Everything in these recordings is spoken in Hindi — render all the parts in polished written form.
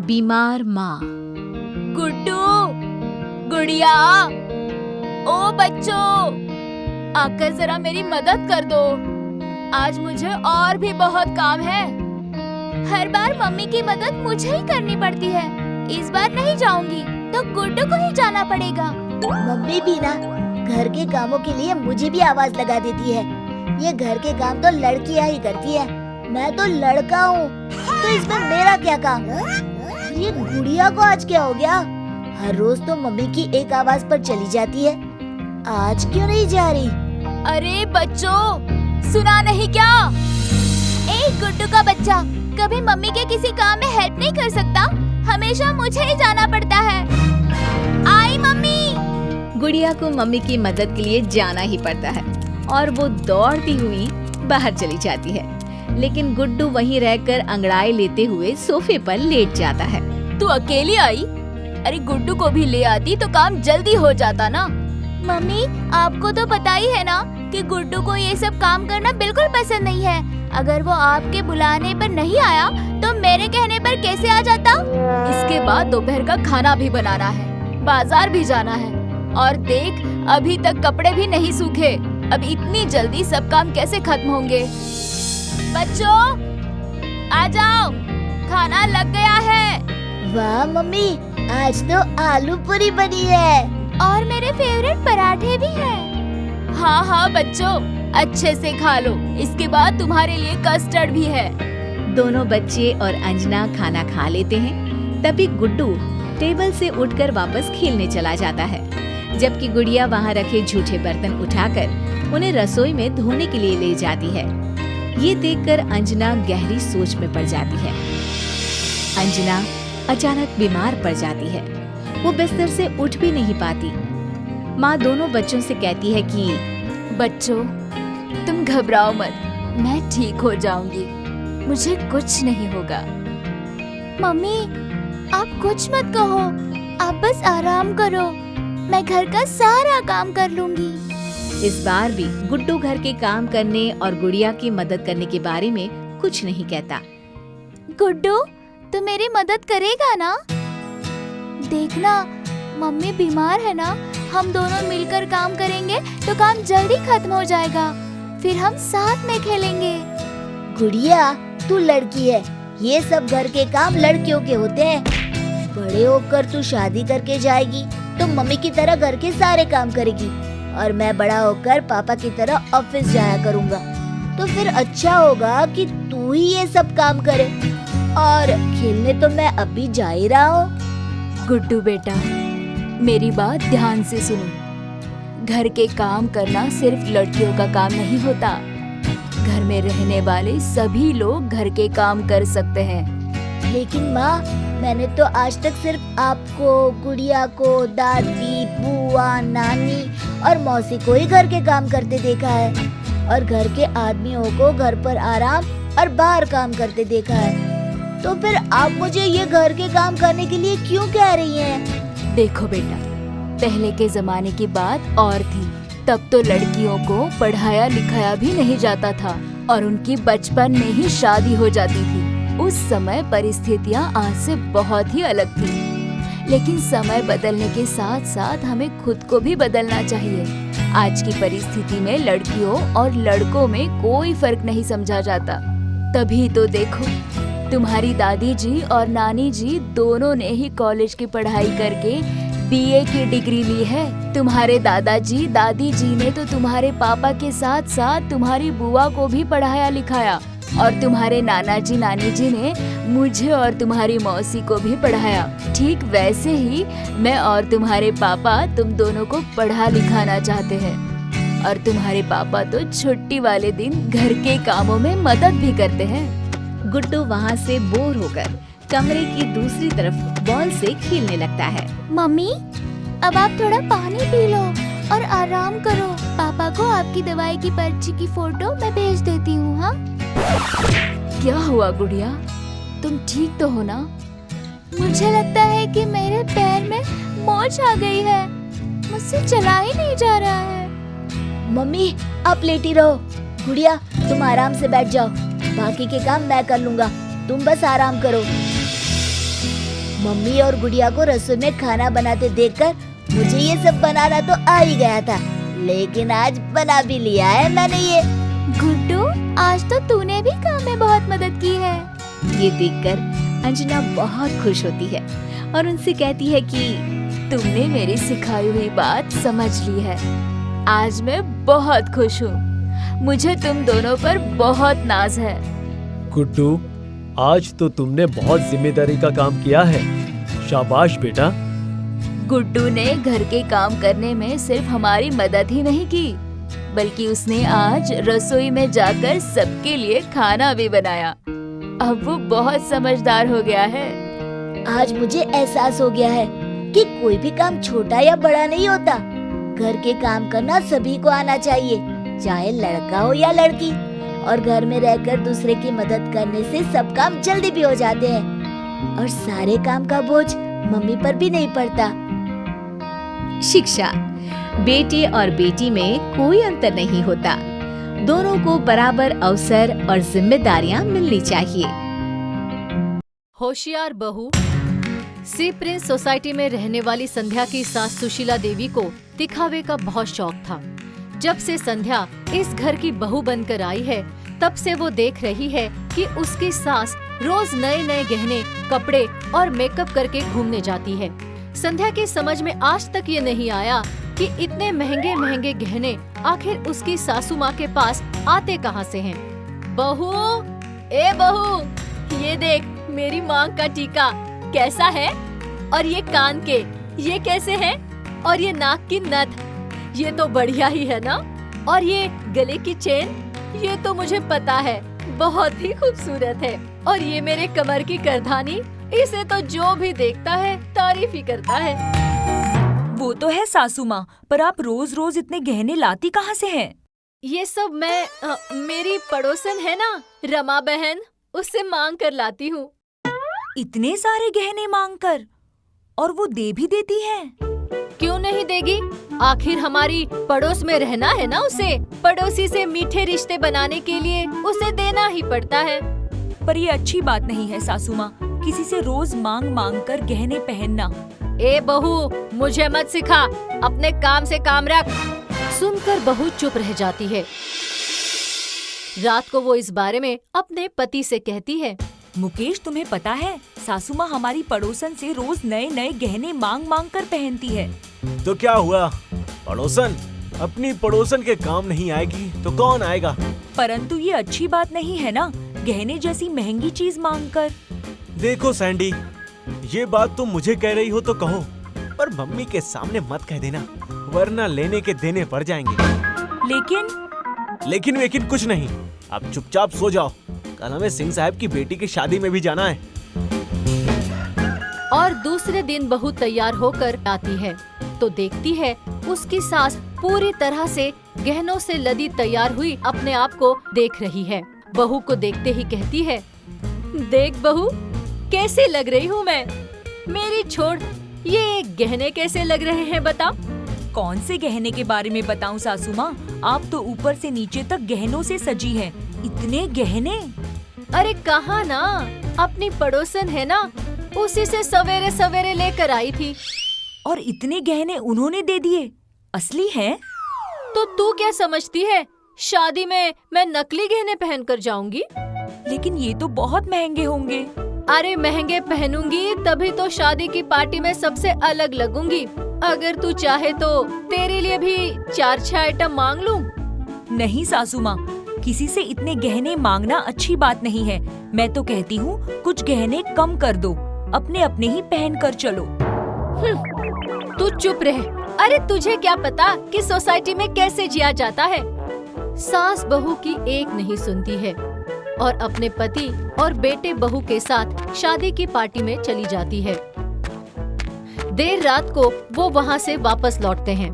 बीमार माँ। गुड्डू, गुड़िया, ओ बच्चों, आकर जरा मेरी मदद कर दो। आज मुझे और भी बहुत काम है। हर बार मम्मी की मदद मुझे ही करनी पड़ती है। इस बार नहीं जाऊंगी तो गुड्डू को ही जाना पड़ेगा। मम्मी भी ना घर के कामों के लिए मुझे भी आवाज लगा देती है। ये घर के काम तो लड़कियां ही करती है, मैं तो लड़का हूँ, तो इसमें मेरा क्या काम? ये गुड़िया को आज क्या हो गया? हर रोज तो मम्मी की एक आवाज पर चली जाती है, आज क्यों नहीं जा रही? अरे बच्चों, सुना नहीं क्या? एक गुड्डू का बच्चा कभी मम्मी के किसी काम में हेल्प नहीं कर सकता, हमेशा मुझे ही जाना पड़ता है। आई मम्मी। गुड़िया को मम्मी की मदद के लिए जाना ही पड़ता है और वो दौड़ती हुई बाहर चली जाती है, लेकिन गुड्डू वहीं रहकर अंगड़ाई लेते हुए सोफे पर लेट जाता है। तू अकेली आई? अरे गुड्डू को भी ले आती तो काम जल्दी हो जाता ना। मम्मी, आपको तो पता ही है ना कि गुड्डू को ये सब काम करना बिल्कुल पसंद नहीं है। अगर वो आपके बुलाने पर नहीं आया तो मेरे कहने पर कैसे आ जाता? इसके बाद दोपहर का खाना भी बनाना है, बाजार भी जाना है, और देख अभी तक कपड़े भी नहीं सूखे। अब इतनी जल्दी सब काम कैसे खत्म होंगे? बच्चों, आ जाओ, खाना लग गया है। वाह मम्मी, आज तो आलू पूरी बनी है और मेरे फेवरेट पराठे भी हैं। हाँ हाँ बच्चों, अच्छे से खा लो, इसके बाद तुम्हारे लिए कस्टर्ड भी है। दोनों बच्चे और अंजना खाना खा लेते हैं। तभी गुड्डू टेबल से उठकर वापस खेलने चला जाता है, जबकि गुड़िया वहाँ रखे झूठे बर्तन उठाकर उन्हें रसोई में धोने के लिए ले जाती है। ये देखकर अंजना गहरी सोच में पड़ जाती है। अंजना अचानक बीमार पड़ जाती है, वो बिस्तर से उठ भी नहीं पाती। माँ दोनों बच्चों से कहती है कि बच्चों, तुम घबराओ मत, मैं ठीक हो जाऊंगी, मुझे कुछ नहीं होगा। मम्मी, आप कुछ मत कहो, आप बस आराम करो, मैं घर का सारा काम कर लूंगी। इस बार भी गुड्डू घर के काम करने और गुड़िया की मदद करने के बारे में कुछ नहीं कहता। गुड्डू, तू मेरी मदद करेगा ना? देखना, मम्मी बीमार है ना, हम दोनों मिलकर काम करेंगे तो काम जल्दी खत्म हो जाएगा, फिर हम साथ में खेलेंगे। गुड़िया, तू लड़की है, ये सब घर के काम लड़कियों के होते हैं। बड़े होकर तू शादी करके जाएगी तो मम्मी की तरह घर के सारे काम करेगी, और मैं बड़ा होकर पापा की तरह ऑफिस जाया करूँगा, तो फिर अच्छा होगा कि तू ही ये सब काम करे, और खेलने तो मैं अभी जा ही रहा हूँ। गुड्डू बेटा, मेरी बात ध्यान से सुनो। घर के काम करना सिर्फ लड़कियों का काम नहीं होता, घर में रहने वाले सभी लोग घर के काम कर सकते हैं। लेकिन माँ, मैंने तो आज तक सिर्फ आपको, गुड़िया को, दादी, बुआ, नानी और मौसी को ही घर के काम करते देखा है, और घर के आदमियों को घर पर आराम और बाहर काम करते देखा है। तो फिर आप मुझे ये घर के काम करने के लिए क्यों कह रही हैं? देखो बेटा, पहले के जमाने की बात और थी। तब तो लड़कियों को पढ़ाया लिखाया भी नहीं जाता था और उनकी बचपन में ही शादी हो जाती थी। उस समय परिस्थितियाँ आज से बहुत ही अलग थी, लेकिन समय बदलने के साथ साथ हमें खुद को भी बदलना चाहिए। आज की परिस्थिति में लड़कियों और लड़कों में कोई फर्क नहीं समझा जाता। तभी तो देखो, तुम्हारी दादी जी और नानी जी दोनों ने ही कॉलेज की पढ़ाई करके बीए की डिग्री ली है। तुम्हारे दादाजी दादी जी ने तो तुम्हारे पापा के साथ साथ तुम्हारी बुआ को भी पढ़ाया लिखाया, और तुम्हारे नाना जी नानी जी ने मुझे और तुम्हारी मौसी को भी पढ़ाया। ठीक वैसे ही मैं और तुम्हारे पापा तुम दोनों को पढ़ा लिखाना चाहते हैं, और तुम्हारे पापा तो छुट्टी वाले दिन घर के कामों में मदद भी करते हैं। गुड्डू वहाँ से बोर होकर कमरे की दूसरी तरफ बॉल से खेलने लगता है। मम्मी, अब आप थोड़ा पानी पी लो और आराम करो। पापा को आपकी दवाई की पर्ची की फोटो मैं भेज देती हूँ। हाँ? क्या हुआ गुड़िया, तुम ठीक तो हो ना? मुझे लगता है कि मेरे पैर में मोच आ गई है, मुझसे चला ही नहीं जा रहा है। मम्मी, आप लेटी रहो। गुड़िया, तुम आराम से बैठ जाओ, बाकी के काम मैं कर लूँगा, तुम बस आराम करो। मम्मी और गुड़िया को रसोई में खाना बनाते देखकर मुझे ये सब बनाना तो आ ही गया था, लेकिन आज बना भी लिया है मैंने ये। गुड्डू, आज तो तूने भी काम में बहुत मदद की है। ये देखकर अंजना बहुत खुश होती है और उनसे कहती है कि तुमने मेरी सिखाई हुई बात समझ ली है। आज मैं बहुत खुश हूँ। मुझे तुम दोनों पर बहुत नाज है। गुड्डू, आज तो तुमने बहुत जिम्मेदारी का काम किया है। शाबाश बेटा। गुड्डू ने घर के काम करने में सिर्फ हमारी मदद ही नहीं की, बल्कि उसने आज रसोई में जाकर सबके लिए खाना भी बनाया। अब वो बहुत समझदार हो गया है। आज मुझे एहसास हो गया है कि कोई भी काम छोटा या बड़ा नहीं होता। घर के काम करना सभी को आना चाहिए, चाहे लड़का हो या लड़की। और घर में रहकर दूसरे की मदद करने से सब काम जल्दी भी हो जाते हैं और सारे काम का बोझ मम्मी पर भी नहीं पड़ता। शिक्षा, बेटे और बेटी में कोई अंतर नहीं होता। दोनों को बराबर अवसर और जिम्मेदारियां मिलनी चाहिए। होशियार बहू। सी प्रिंस सोसाइटी में रहने वाली संध्या की सास सुशीला देवी को दिखावे का बहुत शौक था। जब से संध्या इस घर की बहू बनकर आई है, तब से वो देख रही है कि उसकी सास रोज नए नए गहने, कपड़े और मेकअप करके घूमने जाती है। संध्या की समझ में आज तक ये नहीं आया कि इतने महंगे महंगे गहने आखिर उसकी सासू माँ के पास आते कहाँ से हैं। बहू, ए बहू, ये देख मेरी मांग का टीका कैसा है, और ये कान के ये कैसे हैं, और ये नाक की नथ ये तो बढ़िया ही है ना, और ये गले की चेन ये तो मुझे पता है बहुत ही खूबसूरत है, और ये मेरे कमर की करधानी इसे तो जो भी देखता है तारीफ ही करता है। वो तो है सासू माँ, पर आप रोज रोज इतने गहने लाती कहाँ से हैं? ये सब मैं मेरी पड़ोसन है ना रमा बहन, उससे मांग कर लाती हूँ। इतने सारे गहने मांग कर, और वो दे भी देती है? क्यों नहीं देगी, आखिर हमारी पड़ोस में रहना है ना उसे। पड़ोसी से मीठे रिश्ते बनाने के लिए उसे देना ही पड़ता है। पर ये अच्छी बात नहीं है सासू माँ, किसी से रोज मांग मांग कर गहने पहनना। ए बहू, मुझे मत सिखा, अपने काम से काम रख। सुनकर बहू चुप रह जाती है। रात को वो इस बारे में अपने पति से कहती है, मुकेश, तुम्हें पता है सासू माँ हमारी पड़ोसन से रोज नए नए गहने मांग मांग कर पहनती है। तो क्या हुआ, पड़ोसन अपनी पड़ोसन के काम नहीं आएगी तो कौन आएगा। परंतु ये अच्छी बात नहीं है ना, गहने जैसी महंगी चीज मांग कर। देखो सैंडी, ये बात तुम मुझे कह रही हो तो कहो, पर मम्मी के सामने मत कह देना, वरना लेने के देने पड़ जाएंगे। लेकिन कुछ नहीं, अब चुपचाप सो जाओ, कल हमें सिंह साहब की बेटी की शादी में भी जाना है। और दूसरे दिन बहू तैयार होकर आती है तो देखती है उसकी सास पूरी तरह से गहनों से लदी तैयार हुई अपने आप को देख रही है। बहू को देखते ही कहती है, देख बहू कैसे लग रही हूँ मैं। मेरी छोड़, ये गहने कैसे लग रहे हैं बता। कौन से गहने के बारे में बताऊं सासू माँ, आप तो ऊपर से नीचे तक गहनों से सजी हैं। इतने गहने। अरे कहाँ ना, अपनी पड़ोसन है ना, उसी से सवेरे सवेरे लेकर आई थी। और इतने गहने उन्होंने दे दिए, असली हैं? तो तू क्या समझती है, शादी में मैं नकली गहने पहन कर जाऊंगी? लेकिन ये तो बहुत महंगे होंगे। अरे महंगे पहनूंगी तभी तो शादी की पार्टी में सबसे अलग लगूंगी। अगर तू चाहे तो तेरे लिए भी 4-6 आइटम मांग लूं। नहीं सासू माँ, किसी से इतने गहने मांगना अच्छी बात नहीं है। मैं तो कहती हूँ कुछ गहने कम कर दो, अपने अपने ही पहन कर चलो। तू चुप रह। अरे तुझे क्या पता कि सोसाइटी में कैसे जिया जाता है। सास बहू की एक नहीं सुनती है और अपने पति और बेटे बहू के साथ शादी की पार्टी में चली जाती है। देर रात को वो वहाँ से वापस लौटते हैं।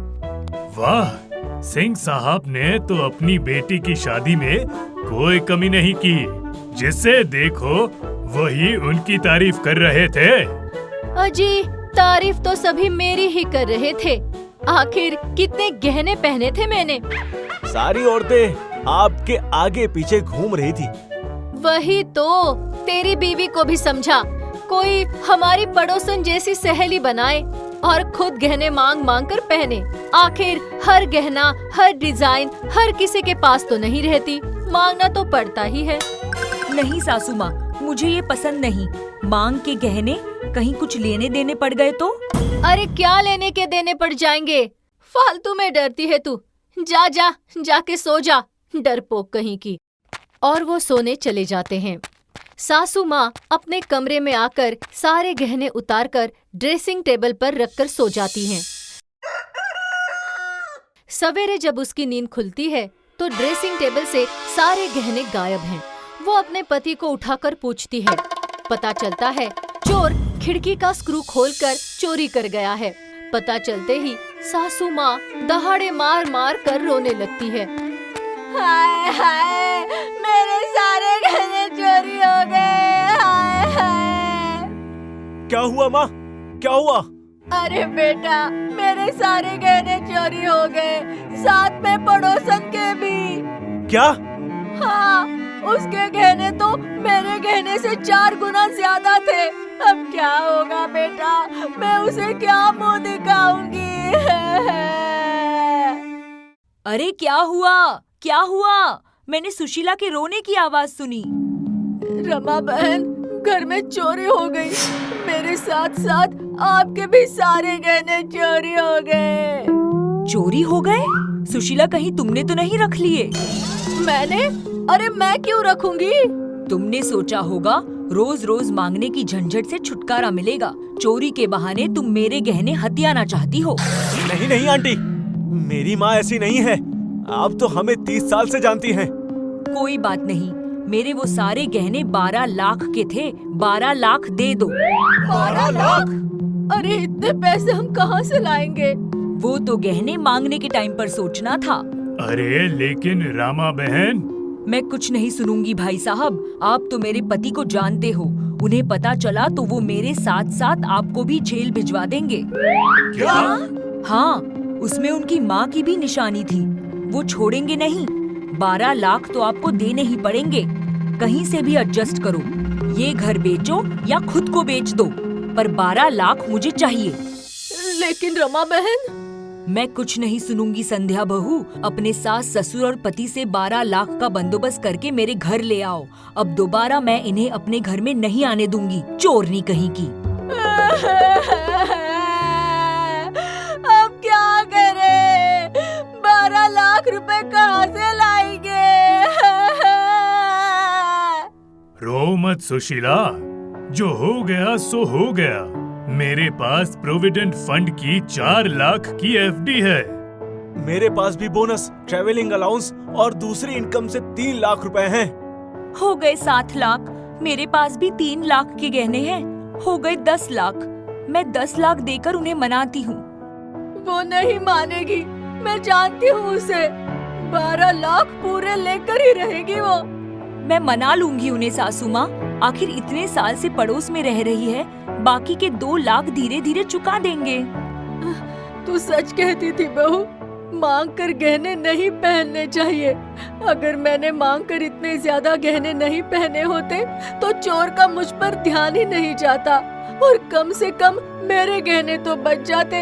वाह, सिंह साहब ने तो अपनी बेटी की शादी में कोई कमी नहीं की। जिसे देखो वही उनकी तारीफ कर रहे थे। अजी, तारीफ तो सभी मेरी ही कर रहे थे। आखिर कितने गहने पहने थे मैंने। सारी औरतें आपके आगे पीछे घूम रही थी। वही तो, तेरी बीवी को भी समझा, कोई हमारी पड़ोसन जैसी सहेली बनाए और खुद गहने मांग मांग कर पहने। आखिर हर गहना, हर डिजाइन हर किसी के पास तो नहीं रहती, मांगना तो पड़ता ही है। नहीं सासू माँ, मुझे ये पसंद नहीं। मांग के गहने कहीं कुछ लेने देने पड़ गए तो? अरे क्या लेने के देने पड़ जाएंगे, फालतू में डरती है तू। जा जा जाके सो जा, डरपोक कहीं की। और वो सोने चले जाते हैं। सासू माँ अपने कमरे में आकर सारे गहने उतारकर ड्रेसिंग टेबल पर रखकर सो जाती हैं। सवेरे जब उसकी नींद खुलती है तो ड्रेसिंग टेबल से सारे गहने गायब हैं। वो अपने पति को उठाकर पूछती है। पता चलता है चोर खिड़की का स्क्रू खोलकर चोरी कर गया है। पता चलते ही सासू माँ दहाड़े मार मार कर रोने लगती है। हाय हाय, मेरे सारे गहने चोरी हो गए। हाय हाय। क्या हुआ माँ, क्या हुआ? अरे बेटा, मेरे सारे गहने चोरी हो गए, साथ में पड़ोसन के भी। क्या? हाँ, उसके गहने तो मेरे गहने से 4 गुना ज्यादा थे। अब क्या होगा बेटा, मैं उसे क्या मुंह दिखाऊंगी? अरे क्या हुआ, क्या हुआ? मैंने सुशीला के रोने की आवाज सुनी। रमा बहन, घर में चोरी हो गई। मेरे साथ साथ आपके भी सारे गहने चोरी हो गए। चोरी हो गए? सुशीला कहीं तुमने तो नहीं रख लिए? मैंने? अरे मैं क्यों रखूंगी? तुमने सोचा होगा रोज रोज मांगने की झंझट से छुटकारा मिलेगा। चोरी के बहाने तुम मेरे गहने हथियाना चाहती हो। नहीं नहीं आंटी, मेरी माँ ऐसी नहीं है। आप तो हमें 30 साल से जानती हैं। कोई बात नहीं, मेरे वो सारे गहने 12 लाख के थे। 12 लाख दे दो। 12 लाख? अरे इतने पैसे हम कहाँ से लाएंगे? वो तो गहने मांगने के टाइम पर सोचना था। अरे लेकिन रामा बहन। मैं कुछ नहीं सुनूंगी भाई साहब। आप तो मेरे पति को जानते हो, उन्हें पता चला तो वो मेरे साथ साथ आपको भी जेल भिजवा देंगे। क्या? हाँ, उसमें उनकी माँ की भी निशानी थी। वो छोड़ेंगे नहीं। 12 लाख तो आपको देने ही पड़ेंगे। कहीं से भी एडजस्ट करो। ये घर बेचो या खुद को बेच दो, पर 12 लाख मुझे चाहिए। लेकिन रमा बहन। मैं कुछ नहीं सुनूंगी संध्या बहू। अपने सास ससुर और पति से 12 लाख का बंदोबस्त करके मेरे घर ले आओ। अब दोबारा मैं इन्हें अपने घर में नहीं आने दूंगी, चोरनी कहीं की। अब क्या करें? 12 लाख रुपए कहाँ से लाएंगे? रो मत सुशीला, जो हो गया सो हो गया। मेरे पास प्रोविडेंट फंड की 4 लाख की एफडी है। मेरे पास भी बोनस, ट्रेवलिंग अलाउंस और दूसरी इनकम से 3 लाख रुपए हैं। हो गए 7 लाख। मेरे पास भी 3 लाख के गहने हैं। हो गए 10 लाख। मैं 10 लाख देकर उन्हें मनाती हूँ। वो नहीं मानेगी, मैं जानती हूँ उसे। 12 लाख पूरे लेकर ही रहेगी वो। मैं मना लूंगी उन्हें सासू माँ। आखिर इतने साल से पड़ोस में रह रही है। बाकी के 2 लाख धीरे धीरे चुका देंगे। तू सच कहती थी बहू, मांग कर गहने नहीं पहनने चाहिए। अगर मैंने मांग कर इतने ज्यादा गहने नहीं पहने होते तो चोर का मुझ पर ध्यान ही नहीं जाता और कम से कम मेरे गहने तो बच जाते।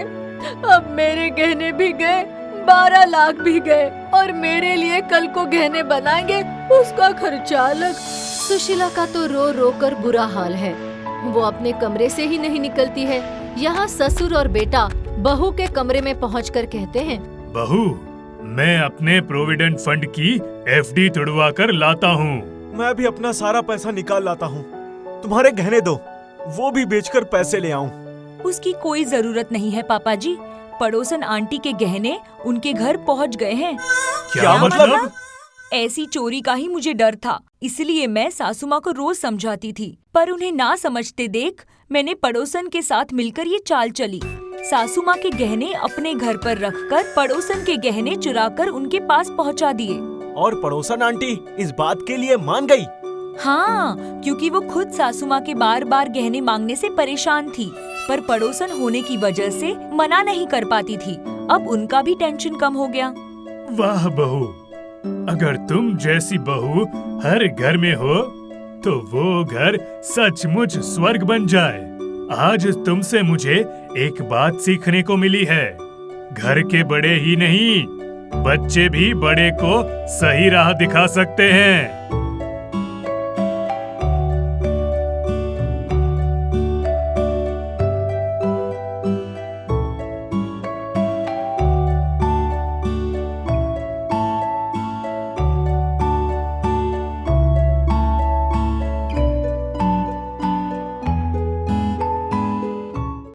अब मेरे गहने भी गए, 12 लाख भी गए और मेरे लिए कल को गहने बनाएंगे, उसका खर्चा अलग। सुशीला का तो रो रो कर बुरा हाल है। वो अपने कमरे से ही नहीं निकलती है। यहाँ ससुर और बेटा बहू के कमरे में पहुंचकर कहते हैं, बहू, मैं अपने प्रोविडेंट फंड की एफडी तुड़वा कर लाता हूँ। मैं भी अपना सारा पैसा निकाल लाता हूँ। तुम्हारे गहने दो, वो भी बेचकर पैसे ले आऊं। उसकी कोई जरूरत नहीं है पापा जी। पड़ोसन आंटी के गहने उनके घर पहुँच गए हैं। क्या मतलब? ऐसी चोरी का ही मुझे डर था, इसलिए मैं सासू माँ को रोज समझाती थी, पर उन्हें ना समझते देख मैंने पड़ोसन के साथ मिलकर ये चाल चली। सासू माँ के गहने अपने घर पर रखकर पड़ोसन के गहने चुराकर उनके पास पहुँचा दिए। और पड़ोसन आंटी इस बात के लिए मान गई? हाँ, क्योंकि वो खुद सासू माँ के बार बार गहने मांगने से परेशान थी, पर पड़ोसन होने की वजह से मना नहीं कर पाती थी। अब उनका भी टेंशन कम हो गया। वाह बहू, अगर तुम जैसी बहू हर घर में हो तो वो घर सचमुच स्वर्ग बन जाए। आज तुमसे मुझे एक बात सीखने को मिली है। घर के बड़े ही नहीं, बच्चे भी बड़े को सही राह दिखा सकते हैं।